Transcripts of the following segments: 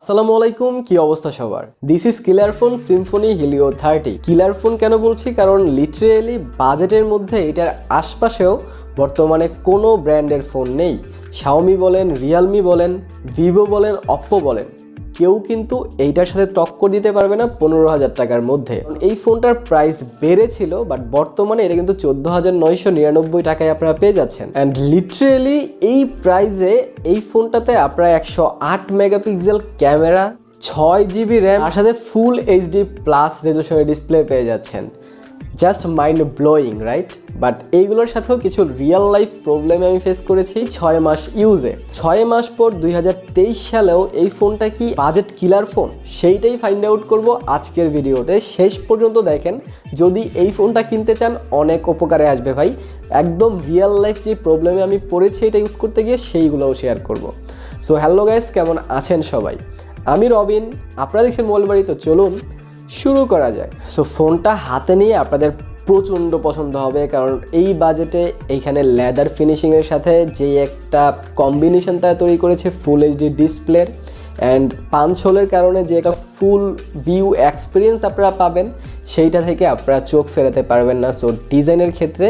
আসসালামু আলাইকুম, কি অবস্থা সবার? This is killer phone Symphony Helio 30। Killer phone কেন বলছি? কারণ লিটারেলি বাজেটের মধ্যে এটার আশপাশেও বর্তমানে কোনো ব্র্যান্ডের ফোন নেই। শাওমি বলেন, রিয়েলমি বলেন, ভিভো বলেন, অপ্পো বলেন, কেউ কিন্তু এইটার সাথে টক্কর দিতে পারবে না 15,000 টাকার মধ্যে। এই ফোনটার প্রাইস বেড়েছিল, বাট বর্তমানে এটা কিন্তু 14,999 টাকায় আপনারা পেয়ে যাচ্ছেন। অ্যান্ড লিটারেলি এই প্রাইসে এই ফোনটাতে আপনারা 108 মেগাপিক্সেল ক্যামেরা, 6GB র্যাম, তার সাথে ফুল এইচডি প্লাস রেজোলিউশনের ডিসপ্লে পেয়ে যাচ্ছেন। Just mind blowing, right? But এইগুলোর সাথেও কিছু রিয়েল লাইফ প্রবলেম আমি ফেস করেছি 6 মাস ইউজে। 6 মাস পর 2023 সালেও এই ফোনটা কি বাজেট কিলার ফোন, সেইটাই ফাইন্ড আউট করব আজকের ভিডিওতে। শেষ পর্যন্ত দেখেন, যদি এই ফোনটা কিনতে চান অনেক উপকারে আসবে ভাই। একদম রিয়েল লাইফ যে প্রবলেমে আমি পড়েছি এটা ইউজ করতে গিয়ে সেইগুলোও শেয়ার করব। সো হ্যালো গাইস, কেমন আছেন সবাই? আমি রবিন, আপনারা দেখছেন মোবাইল বাড়ি। তো চলুন শুরু করা যায়। সো ফোনটা হাতে নিয়ে আপনাদের প্রচণ্ড পছন্দ হবে, কারণ এই বাজেটে এইখানে লেদার ফিনিশিংয়ের সাথে যেই একটা কম্বিনেশন তারা তৈরি করেছে ফুল এইচডি ডিসপ্লের অ্যান্ড পাঞ্চ হোলের কারণে যে একটা ফুল ভিউ এক্সপিরিয়েন্স আপনারা পাবেন, সেইটা থেকে আপনারা চোখ ফেরাতে পারবেন না। সো ডিজাইনের ক্ষেত্রে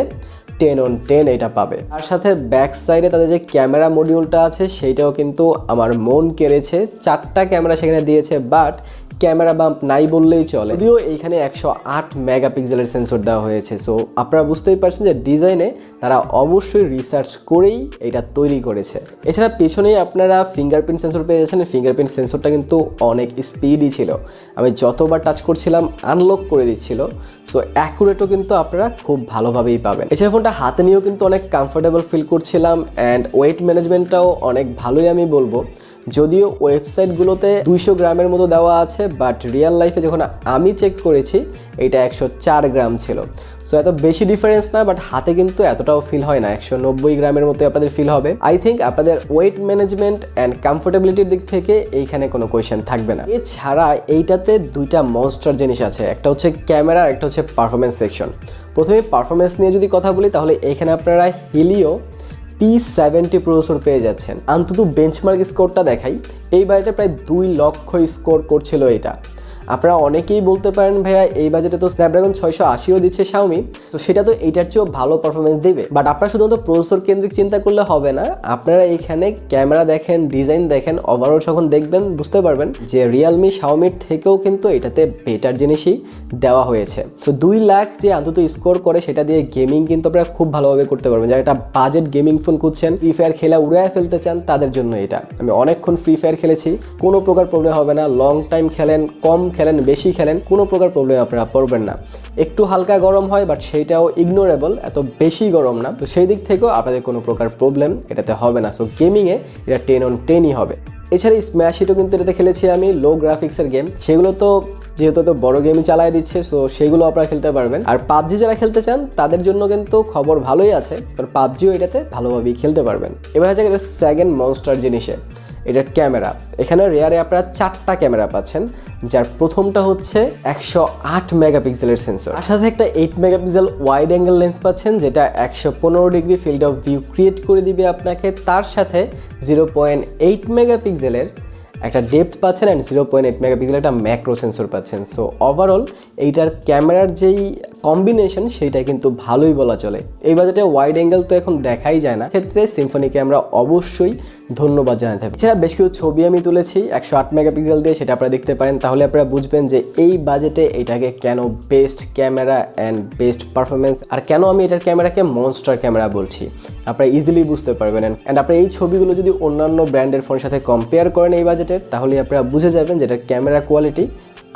10 on 10 এটা পাবে। তার সাথে ব্যাক সাইডে তাদের যে ক্যামেরা মডিউলটা আছে সেইটাও কিন্তু আমার মন কেড়েছে। 4টা ক্যামেরা সেখানে দিয়েছে, বাট ক্যামেরা বাম্প নাই বললেই চলে। যদিও এইখানে 108 মেগাপিক্সেলের সেন্সর দেওয়া হয়েছে। সো আপনারা বুঝতেই পারছেন যে ডিজাইনে তারা অবশ্যই রিসার্চ করেই এটা তৈরি করেছে। এছাড়া পেছনেই আপনারা ফিঙ্গারপ্রিন্ট সেন্সর পেয়ে যাচ্ছেন। ফিঙ্গারপ্রিন্ট সেন্সরটা কিন্তু অনেক স্পিডই ছিল, আমি যতবার টাচ করছিলাম আনলক করে দিচ্ছিল। সো অ্যাকুরেটও কিন্তু আপনারা খুব ভালোভাবেই পাবেন। এছাড়া ফোনটা হাতে নিয়েও কিন্তু অনেক কমফোর্টেবল ফিল করছিলাম অ্যান্ড ওয়েট ম্যানেজমেন্টটাও অনেক ভালোই আমি বলবো। যদিও ওয়েবসাইটগুলোতে 200 গ্রামের মতো দেওয়া আছে, বাট রিয়েল লাইফে যখন আমি চেক করেছি এটা 104 গ্রাম ছিল। সো এত বেশি ডিফারেন্স না, বাট হাতে কিন্তু এতটাও ফিল হয় না। 190 গ্রামের মতো আপনাদের ফিল হবে। আই থিঙ্ক আপনাদের ওয়েট ম্যানেজমেন্ট অ্যান্ড কমফোর্টেবিলিটির দিক থেকে এইখানে কোনো কোয়েশ্চেন থাকবে না। এছাড়া এইটাতে দুইটা মনস্টার জিনিস আছে, একটা হচ্ছে ক্যামেরা আর একটা হচ্ছে পারফরমেন্স সেকশন। প্রথমে পারফরমেন্স নিয়ে যদি কথা বলি, তাহলে এখানে আপনারা হিলিও P70 প্রসেসর পেয়ে যাচ্ছেন। অন্তত বেঞ্চমার্ক স্কোরটা দেখাই, এই বাজেটে প্রায় 2 লক্ষ স্কোর করছিল এটা। আপনারা অনেকেই বলতে পারেন ভাইয়া এই বাজেটে তো স্ন্যাপড্রাগন 680ও দিচ্ছে শাওমি, তো সেটা তো এইটার চেয়েও ভালো পারফরমেন্স দেবে। বাট আপনারা শুধুমাত্র প্রসেসর কেন্দ্রিক চিন্তা করলে হবে না, আপনারা এখানে ক্যামেরা দেখেন, ডিজাইন দেখেন, ওভারঅল যখন দেখবেন বুঝতে পারবেন যে রিয়েলমি শাওমির থেকেও কিন্তু এটাতে বেটার জিনিসই দেওয়া হয়েছে। তো 2 লাখ যে অন্তত স্কোর করে সেটা দিয়ে গেমিং কিন্তু আপনারা খুব ভালোভাবে করতে পারবেন। যারা একটা বাজেট গেমিং ফোন খুঁজছেন, ফ্রি ফায়ার খেলা উড়ায় ফেলতে চান, তাদের জন্য এটা। আমি অনেকক্ষণ ফ্রি ফায়ার খেলেছি, কোনো প্রকার প্রবলেম হবে না। লং টাইম খেলেন, কম খেলেন, বেশি খেলেন, কোনো প্রকার প্রবলেম আপনারা পড়বেন না। একটু হালকা গরম হয়, বাট সেইটাও ইগনোরেবল, এত বেশি গরম না। তো সেই দিক থেকেও আপনাদের কোনো প্রকার প্রবলেম এটাতে হবে না। সো গেমিংয়ে এটা 10 on 10ই হবে। এছাড়া স্ম্যাশ হিটও কিন্তু এটাতে খেলেছি আমি, লো গ্রাফিক্সের গেম। সেগুলো তো যেহেতু তো বড় গেমই চালায় দিচ্ছে, সো সেগুলো আপনারা খেলতে পারবেন। আর পাবজি যারা খেলতে চান তাদের জন্য কিন্তু খবর ভালোই আছে, কারণ পাবজিও এটাতে ভালোভাবেই খেলতে পারবেন। এবার হচ্ছে এটা সেকেন্ড মনস্টার জিনিসে, এটার ক্যামেরা। এখানে রেয়ারে আপনারা 4টা ক্যামেরা পাচ্ছেন, যার প্রথমটা হচ্ছে 108 মেগাপিক্সেলের সেন্সর, তার সাথে একটা 8 মেগাপিক্সেল ওয়াইড অ্যাঙ্গেল লেন্স পাচ্ছেন, যেটা 115 degree field of view create করে দিবে আপনাকে। তার সাথে 0.8 মেগাপিক্সেলের একটা ডেপথ পাচ্ছেন অ্যান্ড 0.8 মেগাপিক্সেল একটা ম্যাক্রো সেন্সর পাচ্ছেন। সো ওভারঅল এইটার ক্যামেরার যেই কম্বিনেশন সেইটা কিন্তু ভালোই বলা চলে। এই বাজেটে ওয়াইড অ্যাঙ্গেল তো এখন দেখাই যায় না, ক্ষেত্রে সিম্ফনিকে আমরা অবশ্যই ধন্যবাদ জানাতে হবে। এছাড়া বেশ কিছু ছবি আমি তুলেছি 108 মেগাপিক্সেল দিয়ে, সেটা আপনারা দেখতে পারেন। তাহলে আপনারা বুঝবেন যে এই বাজেটে এটাকে কেন best camera and best performance, আর কেন আমি এটার ক্যামেরাকে মনস্টার ক্যামেরা বলছি, আপনারা ইজিলি বুঝতে পারবেন। অ্যান্ড আপনারা এই ছবিগুলো যদি অন্যান্য ব্র্যান্ডের ফোনের সাথে কম্পেয়ার করেন এই বাজেটে, তাহলে আপনারা বুঝে যাবেন যে এটার ক্যামেরা কোয়ালিটি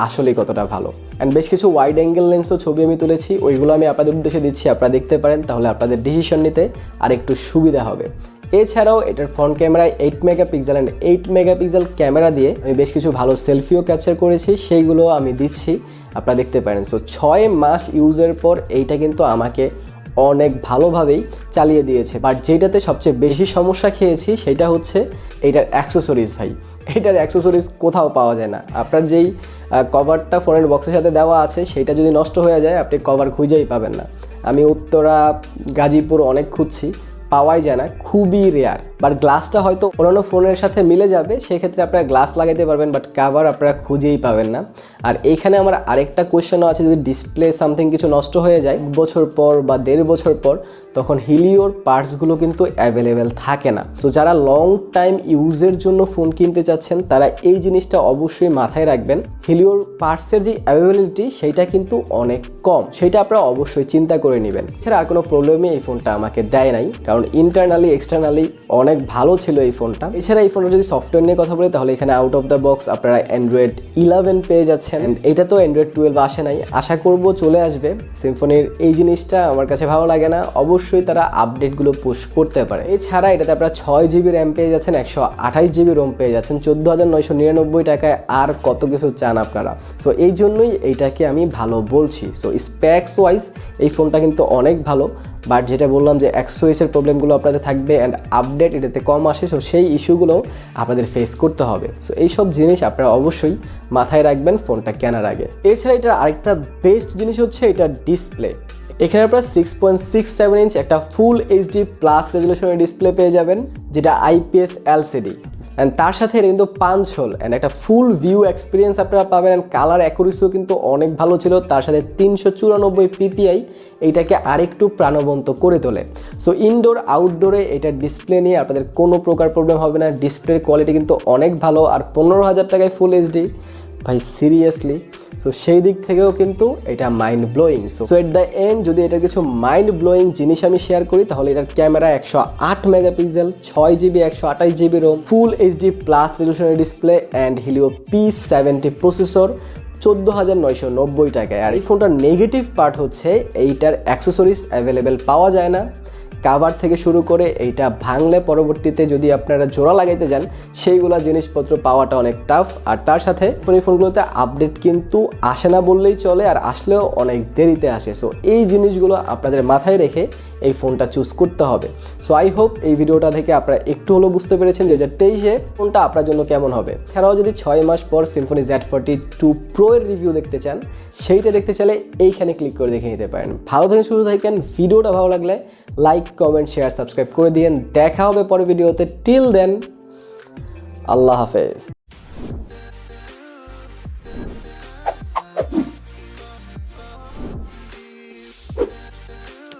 আসলেই কতটা ভালো। অ্যান্ড বেশ কিছু ওয়াইড অ্যাঙ্গেল লেন্সও ছবি আমি তুলেছি, ওইগুলো আমি আপনাদের উদ্দেশ্যে দিচ্ছি, আপনারা দেখতে পারেন। তাহলে আপনাদের ডিসিশন নিতে আর একটু সুবিধা হবে। এছাড়াও এটার ফ্রন্ট ক্যামেরায় 8 মেগাপিক্সেল অ্যান্ড 8 মেগাপিক্সেল ক্যামেরা দিয়ে আমি বেশ কিছু ভালো সেলফিও ক্যাপচার করেছি, সেইগুলো আমি দিচ্ছি, আপনারা দেখতে পারেন। সো 6 মাস ইউজের পর এইটা কিন্তু আমাকে অনেক ভালোভাবেই চালিয়ে দিয়েছে। বাট যেটাতে সবচেয়ে বেশি সমস্যা খেয়েছি সেটা হচ্ছে এইটার অ্যাক্সেসরিজ। ভাই এটার অ্যাক্সেসরিজ কোথাও পাওয়া যায় না। আপনার যেই কভারটা ফোনের বক্সের সাথে দেওয়া আছে সেইটা যদি নষ্ট হয়ে যায়, আপনি কভার খুঁজেই পাবেন না। আমি উত্তরা, গাজীপুর অনেক খুঁজছি, পাওয়াই যায় না, খুবই রেয়ার। বাট গ্লাসটা হয়তো অন্যান্য ফোনের সাথে মিলে যাবে, সেক্ষেত্রে আপনারা গ্লাস লাগাইতে পারবেন, বাট কাভার আপনারা খুঁজেই পাবেন না। আর এইখানে আমার আরেকটা কোয়েশ্চেনও আছে, যদি ডিসপ্লে সামথিং কিছু নষ্ট হয়ে যায় 1 বছর পর বা 1.5 বছর পর, তখন হিলিওর পার্টসগুলো কিন্তু অ্যাভেলেবেল থাকে না। তো যারা লং টাইম ইউজের জন্য ফোন কিনতে চাচ্ছেন তারা এই জিনিসটা অবশ্যই মাথায় রাখবেন। হিলিওর পার্টসের যে অ্যাভেলেবিলিটি সেইটা কিন্তু অনেক কম, সেটা আপনারা অবশ্যই চিন্তা করে নেবেন। এছাড়া আর কোনো প্রবলেমই এই ফোনটা আমাকে দেয় নাই, কারণ ইন্টারনালি এক্সটার্নালি অনেক ভালো ছিল এই ফোনটা। এছাড়া এই ফোনটা যদি সফটওয়্যার নিয়ে কথা বলি তাহলে এখানে আউট অফ দ্য বক্স আপনারা অ্যান্ড্রয়েড 11 পেয়ে যাচ্ছেন। এটা তো অ্যান্ড্রয়েড 12 আসে নাই, আশা করব চলে আসবে। সিম্ফনির এই জিনিসটা আমার কাছে ভালো লাগে না, অবশ্যই তারা আপডেটগুলো পুশ করতে পারে। এছাড়া এটাতে আপনারা 6 জিবি র্যাম পেয়ে যাচ্ছেন, 128 জিবি রোম পেয়ে যাচ্ছেন 14,999 টাকায়। আর কত কিছু চান আপনারা? সো এই জন্যই এইটাকে আমি ভালো বলছি। সো স্পেক্স ওয়াইজ এই ফোনটা কিন্তু অনেক ভালো, বাট যেটা বললাম যে এক্সওএসের প্রবলেমগুলো আপনাদের থাকবে অ্যান্ড আপডেট এটাতে কম আসে, সো সেই ইস্যুগুলো আপনাদের ফেস করতে হবে। সো এইসব জিনিস আপনারা অবশ্যই মাথায় রাখবেন ফোনটা কেনার আগে। এছাড়া এটার আরেকটা বেস্ট জিনিস হচ্ছে এটার ডিসপ্লে। এখানে আপনারা 6.67 ইঞ্চ একটা ফুল এইচডি প্লাস রেজলিউশনের ডিসপ্লে পেয়ে যাবেন, যেটা IPS LCD, অ্যান্ড তার সাথে এটা কিন্তু পাঞ্চ হোল অ্যান্ড একটা ফুল ভিউ এক্সপিরিয়েন্স আপনারা পাবেন। অ্যান্ড কালার অ্যাকুরেসিও কিন্তু অনেক ভালো ছিল, তার সাথে 394 PPI এইটাকে আরেকটু প্রাণবন্ত করে তোলে। সো ইনডোর আউটডোরে এটার ডিসপ্লে নিয়ে আপনাদের কোনো প্রকার প্রবলেম হবে না। ডিসপ্লের কোয়ালিটি কিন্তু অনেক ভালো, আর 15,000 টাকায় ফুল এইচডি, ভাই সিরিয়াসলি। সো সেই দিক থেকেও কিন্তু এটা mind blowing. So at the end যদি এটার কিছু মাইন্ড ব্লোয়িং জিনিস আমি শেয়ার করি তাহলে এটার camera 108 megapixel, 6 GB 128 GB ROM, full HD plus রেজলিউশনের display and Helio P70 processor 14,990 টাকায়। আর এই ফোনটার নেগেটিভ পার্ট হচ্ছে এইটার অ্যাক্সেসরিজ অ্যাভেলেবেল পাওয়া যায় না। কাভার থেকে শুরু করে এইটা ভাঙলে পরবর্তীতে যদি আপনারা জোড়া লাগাইতে যান সেইগুলা জিনিসপত্র পাওয়াটা অনেক টাফ। আর তার সাথে এই ফোনগুলোতে আপডেট কিন্তু আসে না বললেই চলে, আর আসলেও অনেক দেরিতে আসে। সো এই জিনিসগুলো আপনাদের মাথায় রেখে এই ফোনটা চুজ করতে হবে। সো আই হোপ এই ভিডিওটা থেকে আপনারা একটু হলেও বুঝতে পেরেছেন 2023-এ ফোনটা আপনার জন্য কেমন হবে। এছাড়াও যদি 6 মাস পর সিম্ফনি Z42 Pro এর রিভিউ দেখতে চান, সেইটা দেখতে চাইলে এইখানে ক্লিক করে দেখে নিতে পারেন। ভালো থাকেন, শুরু থাকেন। ভিডিওটা ভালো লাগলে লাইক, কমেন্ট, শেয়ার, সাবস্ক্রাইব করে দিয়েন। দেখা হবে পরের ভিডিওতে। টিল দেন, আল্লাহ হাফেজ।